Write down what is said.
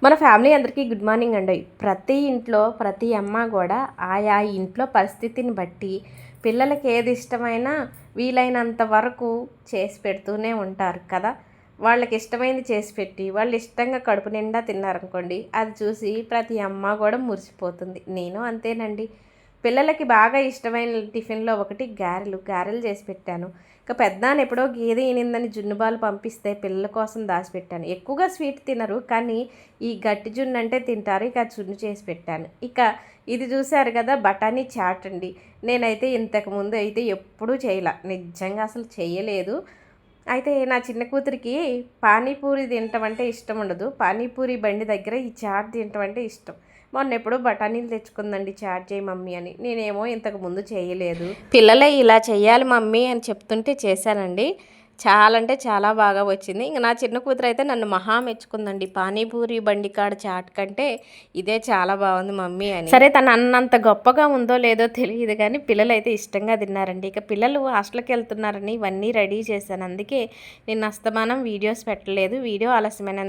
మన ఫ్యామిలీ అందరికీ good morning అండి. ప్రతి ఇంట్లో ప్రతి అమ్మ కూడా ఆయా ఇంట్లో పరిస్థితిని బట్టి పిల్లలకి ఏది ఇష్టమైనా వీలైనంత వరకు చేసి పెడుతూనే ఉంటారు కదా. వాళ్ళకి ఇష్టమైనది చేసి పెట్టి వాళ్ళు ఇష్టంగా కడుపు నిండా తిన్నారనుకోండి, అది చూసి ప్రతి అమ్మ కూడా మురిసిపోతుంది. నేను అంతేనండి. పిల్లలకి బాగా ఇష్టమైన టిఫిన్లో ఒకటి గారెలు చేసి పెట్టాను. ఇక పెద్దనాన్న ఎప్పుడో గేదె ఈనిందని జున్నుబాలు పంపిస్తే పిల్లల కోసం దాచిపెట్టాను. ఎక్కువగా స్వీట్ తినరు, కానీ ఈ గట్టి జున్ను అంటే తింటారు. ఇక జున్ను చేసి పెట్టాను. ఇక ఇది చూశారు కదా, బఠానీ చాట్ అండి. నేనైతే ఇంతకుముందు అయితే ఎప్పుడూ చేయలే, నిజంగా అసలు చేయలేదు. అయితే నా చిన్న కూతురికి పానీపూరి తినటం అంటే ఇష్టం ఉండదు. పానీపూరి బండి దగ్గర ఈ చాట్ తినటం అంటే ఇష్టం. మొన్న ఎప్పుడో బఠానీలు తెచ్చుకుందండి, చాట్ చేయి మమ్మీ అని. నేనేమో ఇంతకు ముందు చేయలేదు. పిల్లలే ఇలా చెయ్యాలి మమ్మీ అని చెప్తుంటే చేశానండి. చాలా అంటే చాలా బాగా వచ్చింది. ఇంక నా చిన్న కూతురు అయితే నన్ను మహా మెచ్చుకుందండి. పానీపూరి బండి కాడ చాట్ కంటే ఇదే చాలా బాగుంది మమ్మీ అని. సరే, తను అన్నంత గొప్పగా ఉందో లేదో తెలియదు, కానీ పిల్లలు అయితే ఇష్టంగా తిన్నారండి. ఇక పిల్లలు హాస్టల్కి వెళ్తున్నారని ఇవన్నీ రెడీ చేశాను. అందుకే నేను అస్తమానం వీడియోస్ పెట్టలేదు. వీడియో ఆలస్యమైన